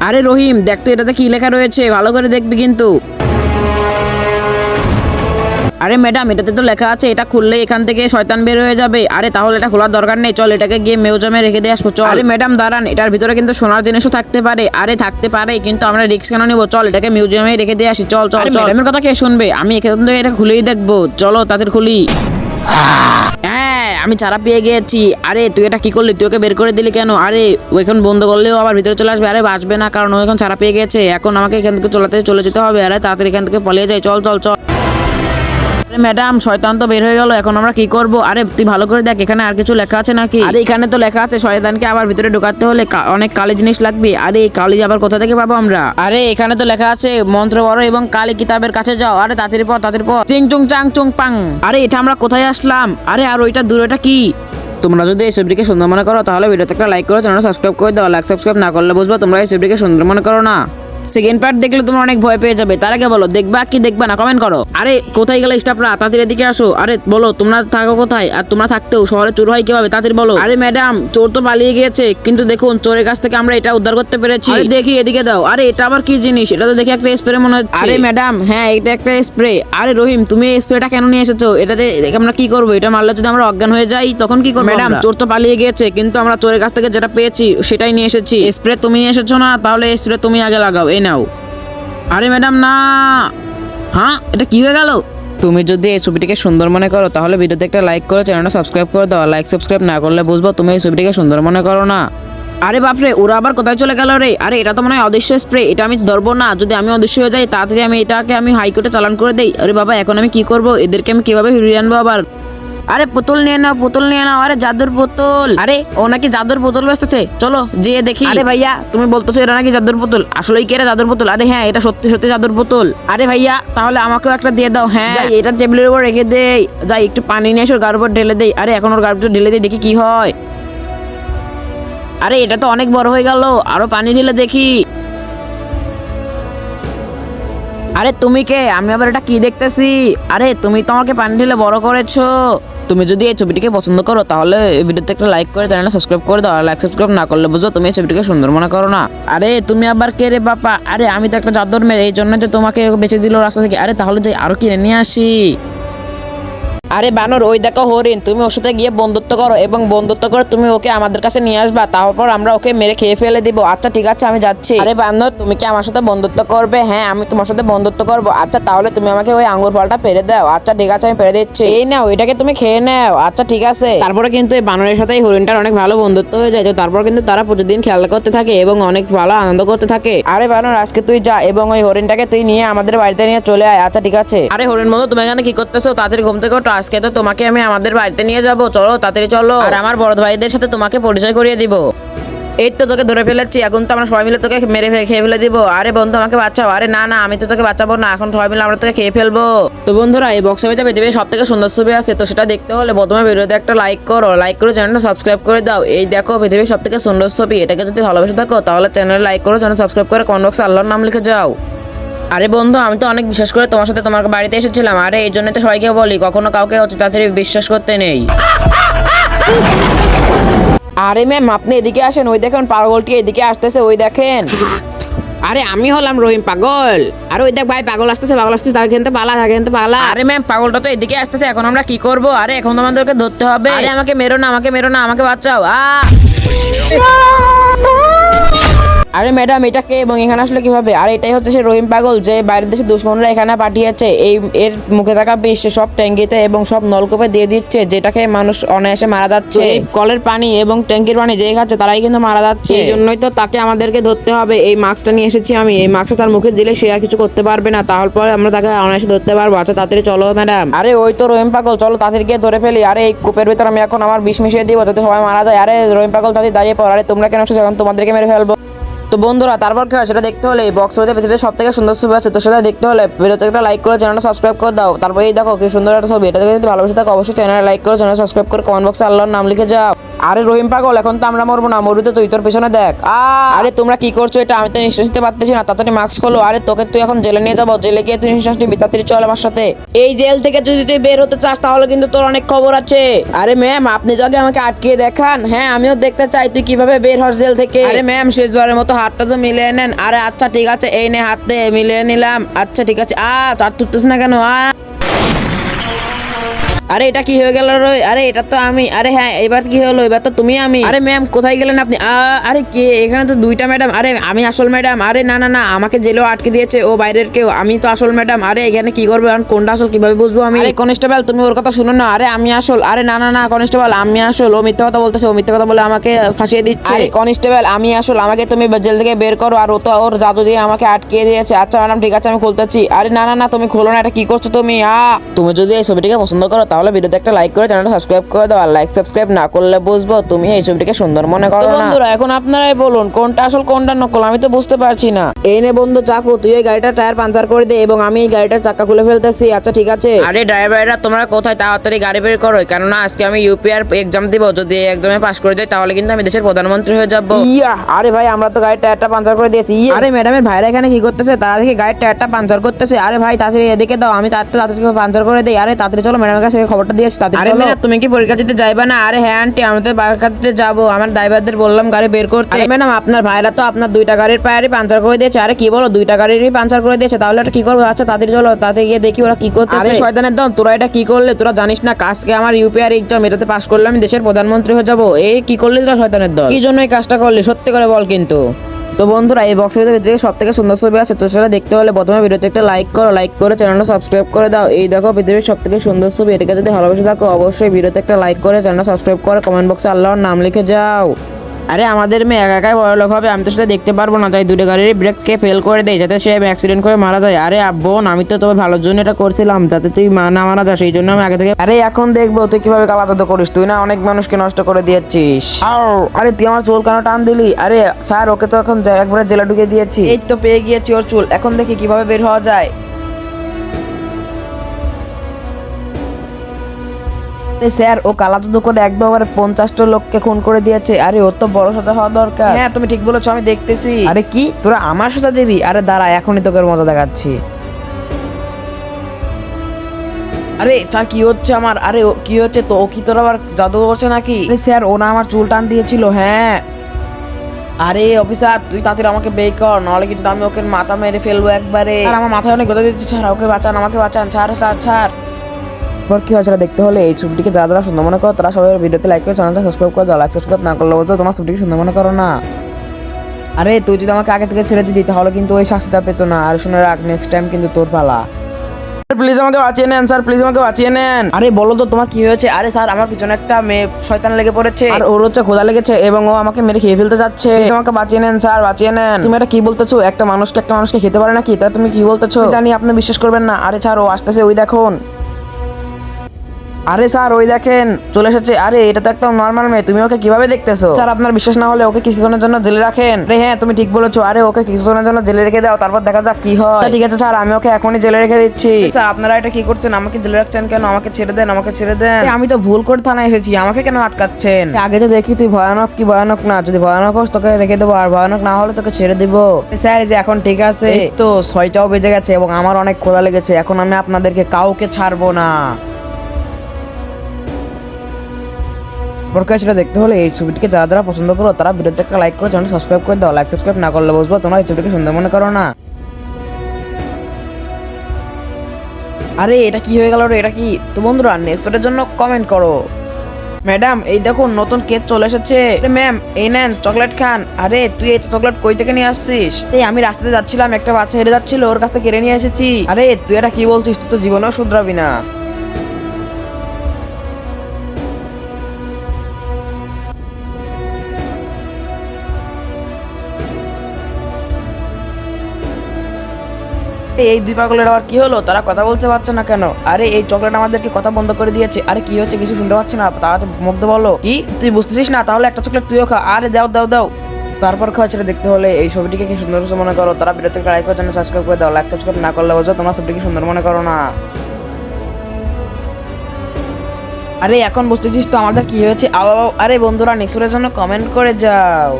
আরে রহিম, দেখ তো এটাতে কি লেখা রয়েছে, ভালো করে দেখবি কিন্তু। আরে ম্যাডাম, এটাতে তো লেখা আছে এটা খুললে এখান থেকে শয়তান বের হয়ে যাবে। আরে তাহলে এটা খোলার দরকার নেই, চল এটাকে গিয়ে মিউজিয়ামে রেখে দিয়ে আসবো চল। আরে ম্যাডাম দাঁড়ান, এটার ভিতরে কিন্তু সোনার জিনিসও থাকতে পারে। আরে থাকতে পারে, কিন্তু আমরা রিস্ক কেন নিবো, চল এটাকে মিউজিয়ামে রেখে দিয়ে আসি চল চল। ম্যাডামের কথা কে শুনবে, আমি এখান থেকে এটা খুলেই দেখবো, চলো তাদের খুলি। হ্যাঁ, আমি চারা পেয়ে গিয়েছি। আরে তুই এটা কি করলি, তুই ওকে বের করে দিলি কেন? আরে ও এখন বন্ধ করলেও আবার ভিতরে চলে আসবে। আরে বাঁচবে না, কারণ ও এখন চারা পেয়ে গেছে। এখন আমাকে এখান থেকে চলে যেতে হবে। আরে তাড়াতাড়ি এখান থেকে পালিয়ে যাই, চল চল চল। আরে ম্যাডাম, শয়তান তো বের হয়ে গেল, এখন আমরা কি করব? আরে তুই ভালো করে দেখ এখানে আর কিছু লেখা আছে নাকি। আরে এখানে তো লেখা আছে শয়তানকে আবার ভিতরে ঢোকাতে হলে অনেক কালি জিনিস লাগবে। আরে এই কালি আবার কোথা থেকে পাবো আমরা? আরে এখানে তো লেখা আছে মন্ত্র পড়ো এবং কালি কিতাবের কাছে যাও। আরে তাড়াতাড়ি পর চিং চুং চাং চুং পাং। আরে এটা আমরা কোথায় আসলাম? আরে আর ওইটা দূর, এটা কি? তোমরা যদি এই ছবিটিকে সুন্দর মনে করো তাহলে ভিডিওতে একটা লাইক করো, চ্যানেলটা সাবস্ক্রাইব করে দাও। লাইক সাবস্ক্রাইব না করলে বুঝবো তোমরা এই ছবিটিকে সুন্দর মনে করো না। সেকেন্ড পার্ট দেখলে তোমরা অনেক ভয় পেয়ে যাবে। তার আগে বলো দেখবা কি দেখবা না কমেন্ট করো। আরে কোথায় গেলে স্টাফরা, তাড়াতাড়ি এদিকে আসো। আরে বলো তোমরা থাকো কোথায়, আর তোমরা থাকতেও শহরে চোর হয় কিভাবে, তাড়াতাড়ি বলো। আরে ম্যাডাম, চোর তো পালিয়ে গিয়েছে, কিন্তু দেখুন চোরের কাছ থেকে আমরা এটা উদ্ধার করতে পেরেছি। আরে দেখি এদিকে দাও। আরে এটা আবার কি জিনিস, এটা তো দেখি একটা স্প্রে মনে হচ্ছে। আরে ম্যাডাম, হ্যাঁ এটা একটা স্প্রে। আরে রহিম, তুমি এই স্প্রেটা কেন নিয়ে এসেছো? এটাতে আমরা কি করবো? এটা মারলে যদি আমরা অজ্ঞান হয়ে যাই তখন কি করবো? ম্যাডাম, চোর তো পালিয়ে গিয়েছে, কিন্তু আমরা চোরের কাছ থেকে যেটা পেয়েছি সেটাই নিয়ে এসেছি। স্প্রে তুমি নিয়ে এসেছো না, তাহলে স্প্রে তুমি আগে লাগাও, এই নাও। আরে ম্যাডাম না, হ্যাঁ এটা কি হয়ে গেল? তুমি যদি এই ছবিটিকে সুন্দর মনে করো তাহলে ভিডিওতে একটা লাইক করো, চ্যানেলটা সাবস্ক্রাইব করে দাও। লাইক সাবস্ক্রাইব না করলে বুঝবো তুমি এই ছবিটিকে সুন্দর মনে করো না। আরে বাপরে, ওরা আবার কোথায় চলে গেল রে? আরে এটা তো মনে হয় অদৃশ্য স্প্রে, এটা আমি ধরবো না। যদি আমি অদৃশ্য হয়ে যাই তাড়াতাড়ি এটাকে আমি হাইকোর্টে চালান করে দেই। আরে বাবা, এখন আমি কি করবো? এদেরকে আমি কিভাবে ফিরিয়ে আনবো আবার? আরে পুতুল নিয়ে নাও, পুতুল নিয়ে নাও। আরে জাদুর পুতুল। আরে ও নাকি জাদুর পুতুল বেচতেছে, চলো যেয়ে দেখি। আরে ভাইয়া, তুমি বলতেছো এটা নাকি জাদুর পুতুল, আসলেই কি এটা জাদুর পুতুল? আরে হ্যাঁ, এটা সত্যি সত্যি জাদুর পুতুল। আরে ভাইয়া, তাহলে আমাকেও একটা দিয়ে দাও। হ্যাঁ এটা টেবিলের উপর রেখে দেই, যাই একটু পানি নিয়ে এসে ওর গার উপর ঢেলে দেই। আরে এখন ওর গার উপর ঢেলে দেই, দেখি কি হয়। আরে এটা তো অনেক বড় হয়ে গেল, আরো পানি ঢেলে দেখি। আরে তুমি কে? আমি আবার এটা কি দেখতেছি? আরে তুমি তো আমাকে পানি ঢেলে বড় করেছো। তুমি যদি এই ছবিটিকে পছন্দ করো তাহলে ভিডিওতে একটা লাইক করে চ্যানেলটা সাবস্ক্রাইব করে দাও। আর লাইক সাবস্ক্রাইব না করলে বুঝো তুমি এই ছবিটিকে সুন্দর মনে করো না। আরে তুমি আবার কে রে বাপা? আরে আমি তো একটা জাদুর মেয়ে, এই জন্য যে তোমাকে বেঁচে দিল রাস্তা থেকে। আরে তাহলে যে আরো কিনে নিয়ে আসি। আরে বানর, ওই দেখো হরিণ, তুমি ওর সাথে গিয়ে বন্ধুত্ব করো এবং বন্ধুত্ব করে তুমি ওকে আমাদের কাছে নিয়ে আসবা, তারপর আমরা ওকে মেরে খেয়ে ফেলে দিব। আচ্ছা ঠিক আছে, আমি যাচ্ছি। আরে বানর, তুমি কি আমার সাথে বন্ধুত্ব করবে? হ্যাঁ আমি তোমার সাথে বন্ধুত্ব করবো। আচ্ছা তাহলে তুমি আমাকে ওই আঙ্গুর ফলটা ফেলে দাও। আচ্ছা ঠিক আছে, আমি ফেলে দিচ্ছি। এই নাও, এটাকে তুমি খেয়ে নাও। আচ্ছা ঠিক আছে। তারপরে কিন্তু এই বানরের সাথে এই হরিণটার অনেক ভালো বন্ধুত্ব হয়ে যায়। তো তারপর কিন্তু তারা প্রতিদিন খেলা করতে থাকে এবং অনেক ভালো আনন্দ করতে থাকে। আরে বানর, আজকে তুই যা এবং ওই হরিণটাকে তুই নিয়ে আমাদের বাড়িতে নিয়ে চলে আয়। আচ্ছা ঠিক আছে। আরে হরিণ বন্ধু, তুমি এখানে কি করতেছো? তাড়াতাড়ি ঘুম থেকে ওঠো, আজকে তো তোমাকে আমি আমাদের বাড়িতে নিয়ে যাবো, চলো তাড়াতাড়ি চলো। আর আমার বড় ভাইদের সাথে তোমাকে পরিচয় করিয়ে দিব। এই তো তোকে ধরে ফেলেছি, এখন তো আমরা সবাই মিলে তোকে মেরে খেয়ে ফেলে দিব। আরে বন্ধু, আমাকে বাঁচাও। আরে না না, আমি তো তোকে বাঁচাবো না, এখন সবাই মিলে আমরা তোকে খেয়ে ফেলবো। তো বন্ধুরা, এই বক্স ছবিতে পৃথিবীর সব থেকে সুন্দর ছবি আছে, তো সেটা দেখতে হলে প্রথমে ভিডিওতে একটা লাইক করো, লাইক করে চ্যানেলটা সাবস্ক্রাইব করে দাও। এই দেখো পৃথিবীর সব থেকে সুন্দর ছবি, এটাকে যদি ভালোবেসে থাকো তাহলে চ্যানেল লাইক করো, চ্যানেল সাবস্ক্রাইব করে কমেন্ট বক্সে আল্লাহর নাম লিখে যাও। আরে বন্ধু, আমি তো অনেক বিশ্বাস করে তোমার সাথে তোমার বাড়িতে এসেছিলাম। আরে এই জন্য তো সবাইকে বলি কখনো কাউকে অতি তাড়াতাড়ি বিশ্বাস করতে নেই। আরে ম্যাম, আপনি এদিকে আসেন, ওই দেখেন পাগলটি এদিকে আসতেছে, ওই দেখেন। আরে আমি হলাম রহিম পাগল। আরে ওই দেখ ভাই, পাগল আসতেছে তাকে কিন্তু পালা। আরে ম্যাম, পাগলটা তো এদিকে আসতেছে, এখন আমরা কি করব? আরে এখন তো আমাদেরকে ধরতে হবে। আরে আমাকে মেরো না, আমাকে বাঁচাও। আরে ম্যাডাম, এটা কে এবং এখানে আসলে কিভাবে? আর এটাই হচ্ছে সে রহিম পাগল যে বাইরের দেশে দুশ্মনরা এখানে পাঠিয়েছে। এর মুখে থাকা বিষ সব ট্যাঙ্কিতে এবং সব নলকূপে দিয়ে দিচ্ছে, যেটাকে মানুষ অনায়াসে মারা যাচ্ছে। কলের পানি এবং ট্যাঙ্কির পানি যে খাচ্ছে তারাই কিন্তু মারা যাচ্ছে। এই জন্যই তো তাকে আমাদেরকে ধরতে হবে। এই মাস্কটা নিয়ে এসেছি আমি, এই মাস্কটা তার মুখে দিলে সে আর কিছু করতে পারবে না, তারপরে আমরা তাকে অনায়াসে ধরতে পারবো। আচ্ছা তাড়াতাড়ি চলো ম্যাডাম। আরে ওই তো রহিম পাগল, চলো তাড়াতাড়ি গিয়ে ধরে ফেলি। আরে এই কূপের ভিতর আমি এখন আমার বিষ মিশিয়ে দিব যাতে সবাই মারা যায়। আরে রহিম পাগল তাড়াতাড়ি দাঁড়িয়ে পড়। আরে তোমরা কেন এসেছো? এখন তোমাদেরকে মেরে ফেলবো। তো বন্ধুরা, তারপর কি হয় সেটা দেখতে হলে বক্স ছবিতে পৃথিবীর সব থেকে সুন্দর ছবি আছে, তো সেটা দেখতে হলে ভিডিওতে একটা লাইক করে চ্যানেলটা সাবস্ক্রাইব করে দাও। তারপর এই দেখো কি সুন্দর একটা ছবি, এটা যদি ভালোবেসে থাকো অবশ্যই চ্যানেল লাইক করে চ্যানেল সাবস্ক্রাইব করে কমেন্ট বক্সে আল্লাহর নাম লিখে যাও। আরে রহিম পাগল, এখন তো আমরা মরবো না, মরবি তো তুই, তোর পেছনে দেখ। আরে তোমরা কি করছো এটা? আমি তো নিঃশ্বাস নিতে পারতেছি না, তাড়াতাড়ি মাস্ক খোলো। আরে তোকে তুই এখন জেলে নিয়ে যাবো, জেলে গিয়ে তুই নিঃশ্বাস নিবি, তাড়াতাড়ি চল আমার সাথে। এই জেল থেকে যদি তুই বের হতে চাস তাহলে কিন্তু তোর অনেক খবর আছে। আরে ম্যাম, আপনি তো আগে আমাকে আটকে দেখান। হ্যাঁ, আমিও দেখতে চাই তুই কিভাবে বের হস জেল থেকে। আরে ম্যাম, শেষবারের মতো হাতটা তো মিলিয়ে নেন। আরে আচ্ছা ঠিক আছে, এই নে হাতে মিলিয়ে নিলাম। আচ্ছা ঠিক আছে। চার তুলতেছ না কেন? আরে এটা কি হয়ে গেল রে? আরে এটা তো আমি। আরে হ্যাঁ, এবার কি হলো? এবার তো তুমি আমি। আরে ম্যাম, কোথায় গেলেন আপনি? আরে কে? এখানে তো দুইটা ম্যাডাম। আরে আমি আসল ম্যাডাম। আরে না না না, আমাকে জেলেও আটকে দিয়েছে ও বাইরের কেউ, আমি তো আসল ম্যাডাম। আরে এখানে কি করবে এখন? কোনটা আসল কিভাবে বুঝবো আমি? আরে কনস্টেবল, তুমি ওর কথা শুনো না। আরে আমি আসল। আরে না না না কনস্টেবল, আমি আসল। ও মিথ্যা কথা বলতেছে, ও মিথ্যা কথা বলে আমাকে ফাঁসিয়ে দিচ্ছে। আরে কনস্টেবল, আমি আসল, আমাকে তুমি জেল থেকে বের করো। আর ও তো ওর জাদু দিয়ে আমাকে আটকে দিয়েছে। আচ্ছা ম্যাডাম ঠিক আছে, আমি খুলতেছি। আরে না না না, তুমি খোলো না, এটা কি করছো তুমি? তুমি যদি এই ছবিটিকে পছন্দ করো তাহলে ভিডিওতে একটা লাইক করে চ্যানেলটা সাবস্ক্রাইব করে দাও। আর লাইক সাবস্ক্রাইব না করলে বুঝবো তুমি এই ছবিটিকে সুন্দর মনে করো না। বন্ধুরা, এখন আপনারাই বলুন কোনটা আসল কোনটা নকল, আমি তো বুঝতে পারছি না। এই নে বন্ধু চাকু, তুই এই গাড়িটার টায়ার পাঞ্চার করে দে এবং আমি এই গাড়িটার চাকা খুলে ফেলতেছি। আচ্ছা ঠিক আছে। আরে ড্রাইভাররা তোমরা কোথায়? তাড়াতাড়ি গাড়ি বের করো, কেননা আজকে আমি ইউপিআর এক্সাম দিব। যদি এই এক্সামে পাস করে যাই তাহলে কিন্তু আমি দেশের প্রধানমন্ত্রী হয়ে যাব। আরে ভাই, আমরা তো গাড়ির টায়ারটা পাঞ্চার করে দিয়েছি। আরে ম্যাডামের ভাইরা এখানে কি করতেছে? তারা দেখি গাড়ির টায়ারটা পাঞ্চার করতেছে। আরে ভাই তাড়াতাড়ি এদিকে দাও, আমি তাড়াতাড়ি পাঞ্চার করে দিই। আরে তাড়াতাড়ি চলো, ম্যাডামের কাছে খবরটা দিয়েছি। তাড়াতাড়ি চলো। তুমি কি পরীক্ষা দিতে যাইবা না? আরে হ্যাঁ আন্টি, আমি তো পরীক্ষা দিতে যাবো। আমার ড্রাইভারদের বললাম গাড়ি বের করতে। আরে ম্যাডাম, আপনার ভাইরা তো আপনার দুইটা গাড়ির টায়ারই পাঞ্চার করে দিয়েছে। আরে কি বলো, দুইটা গাড়িরই পাঞ্চার করে দিয়েছে? তাহলে এটা কি করবো? আচ্ছা তাড়াতাড়ি চলো, তাড়াতাড়ি গিয়ে দেখি ওরা কি করতেছে। আরে শয়তানের দল, তোরা এটা কি করলে? তোরা জানিস না আজকে আমার ইউপিআর এক্সাম, এটাতে পাস করলে আমি দেশের প্রধানমন্ত্রী হয়ে যাবো। এই কি করলি তোরা শয়তানের দল? কি জন্য এই কাজটা করলি সত্যি করে বল কিন্তু। তো বন্ধুরা, এই বক্সের ভিতরে সব থেকে সুন্দর ছবি আছে, তো সেটা দেখতে হলে প্রথমে ভিডিওতে একটা লাইক করো, লাইক করে চ্যানেলটা সাবস্ক্রাইব করে দাও। এই দেখো পৃথিবীর সব থেকে সুন্দর ছবি, এটাকে যদি ভালোবেসে থাকো অবশ্যই ভিডিওতে একটা লাইক করে চ্যানেলটা সাবস্ক্রাইব করে কমেন্ট বক্সে আল্লাহর নাম লিখে যাও। আরে আমাদের মেয়ে একা একাই বড় লোক হবে, আমি তো সেটা দেখতে পারবো না, তাই দুটো গাড়ির ব্রেককে ফেল করে দেয় যাতে সে অ্যাক্সিডেন্ট করে মারা যায়। আরে বোন, আমি তো তোমার ভালোর জন্য এটা করছিলাম, যাতে তুই না মারা যাস, এই জন্য আমি আগে থেকে। আরে এখন দেখবো তুই কিভাবে কালাতত করিস, তুই না অনেক মানুষকে নষ্ট করে দিয়েছিস। আরে তুই আমার চুল কেন টান দিলি? আরে স্যার, ওকে তো এখন একবারে জেলে ঢুকে দিয়েছি। এই তো পেয়ে গিয়েছি ওর চুল, এখন দেখি কিভাবে বের হওয়া যায়। স্যার, ও কালা জাদু করে একবার 50টা লোককে খুন করে দিয়েছে। আরে ওর তো বড় সাজা হওয়া দরকার। হ্যাঁ তুমি ঠিক বলেছো, আমি দেখতেছি। আরে কি তোরা আমার সাজা দিবি? আরে দাঁড়া, এখনই তোকে মজা দেখাচ্ছি। আরে স্যার, কি হচ্ছে আমার? আরে কি হচ্ছে? তো ও কি তোর আবার জাদু করছে নাকি? স্যার, ও না আমার চুল টান দিয়েছিল। হ্যাঁ। আরে অফিসার, তুই তাড়াতাড়ি আমাকে বের কর, নাহলে কিন্তু আমি ওকে মাথা মেরে ফেলবো একবারে। আর আমার মাথায় অনেক ব্যথা দিচ্ছে। স্যার ওকে বাঁচান, আমাকে বাঁচান, ছাড় ছাড় ছাড়। কি হয়েছে দেখতে হলে এই ছবিটিকে যারা যারা সুন্দর মনে করো তারা সবাই ভিডিওতে লাইক করে চ্যানেলটা সাবস্ক্রাইব করে দাও। লাইক সাবস্ক্রাইব না করলে বলতো তোমার ছবিটিকে সুন্দর মনে করো না। আরে তুই যদি আমাকে আগে থেকে ছেড়ে দিতি তাহলে কিন্তু ওই শাস্তিটা পেতো না। আর শুনে রাখ, নেক্সট টাইম কিন্তু তোর পালা। প্লিজ আমাকে বাঁচিয়ে নেন স্যার, প্লিজ আমাকে বাঁচিয়ে নেন। আরে বলো তো তোমার কি হয়েছে? আরে স্যার, আমার পিছনে একটা মেয়ে শয়তান লেগে পড়েছে, আর ওর হচ্ছে খোদা লেগেছে এবং ও আমাকে মেরে খেয়ে ফেলতে যাচ্ছে। প্লিজ আমাকে বাঁচিয়ে নেন স্যার, বাঁচিয়ে নেন। তুমি এটা কি বলতেছো? একটা মানুষকে খেতে পারে নাকি? তা তুমি কি বলতেছো? জানি আপনি বিশ্বাস করবেন না। আরে স্যার, ও আসতেছে, ওই দেখুন। আরে স্যার, ওই দেখেন চলে এসেছে। আরে এটা তো একদম নরমাল মেয়ে, তুমি ওকে কিভাবে দেখতেছো? স্যার, আপনার বিশ্বাস না হলে ওকে কিছুক্ষণের জন্য জেলে রাখেন। আরে হ্যাঁ, তুমি ঠিক বলেছো। আরে ওকে কিছুক্ষণের জন্য জেলে রেখে দাও, তারপর দেখা যাক কি হয়। ঠিক আছে স্যার, আমি ওকে এখনই জেলে রেখে দিচ্ছি। স্যার, আপনারা এটা কি করছেন? আমাকে জেলে রাখছেন কেন? আমাকে ছেড়ে দেন, আমাকে ছেড়ে দেন। আমি তো ভুল করে থানায় এসেছি, আমাকে কেন আটকাচ্ছেন? আগে তো দেখি তুই ভয়ানক কি ভয়ানক না। যদি ভয়ানক হোস তোকে রেখে দেবো, আর ভয়ানক না হলে তোকে ছেড়ে দেবো। স্যার, এই যে এখন ঠিক আছে। তো 6টাও বেজে গেছে এবং আমার অনেক ক্ষুধা লেগেছে, এখন আমি আপনাদেরকে কাউকে ছাড়বো না। সেটা দেখতে হলে এই ছবিটিকে যারা যারা পছন্দ করো তারা ভিডিওতে একটা লাইক করে চ্যানেল সাবস্ক্রাইব করে দাও। লাইক সাবস্ক্রাইব না করলে বুঝবো তোমরা এই ছবিটিকে সুন্দর মনে করো না। আরে এটা কি হয়ে গেল রে? এটা কি? তো বন্ধুরা, নেক্সট ভিডিওর জন্য কমেন্ট করো। ম্যাডাম, এই দেখুন নতুন কেক চলে এসেছে। ম্যাম, এই নেন চকলেট খান। আরে তুই এই চকলেট কই থেকে নিয়ে আসছিস? এই আমি রাস্তাতে যাচ্ছিলাম, একটা বাচ্চা হেরে যাচ্ছিল, ওর কাছ থেকে কেড়ে নিয়ে এসেছি। আরে তুই এটা কি বলছিস? তুই তো জীবনেও শুধরাবি না। এই দুই পাগলের আবার কি হলো? তারা কথা বলতে পারছে না কেন? আরে এই চকলেট আমাদেরকে কথা বন্ধ করে দিয়েছে। আরে কি হচ্ছে? কিছু শুনতে পাচ্ছি না, তারা তো মুগ্ধ বলো। কি তুই বুঝতেছিস না? তাহলে একটা চকলেট তুইও খা। আরে দাও দাও দাও। তারপর খাওয়া ছেড়ে দেখতে হলে এই ছবিটিকে কি সুন্দর মনে করো তারা ভিডিওতে লাইক করে চ্যানেল সাবস্ক্রাইব করে দাও। লাইক সাবস্ক্রাইব না করলে বোঝো তোমার ছবিটিকে সুন্দর মনে করো না। আরে এখন বুঝতেছিস তো আমাদের কি হয়েছে? আরে বন্ধুরা নেক্সট জন্য কমেন্ট করে যাও।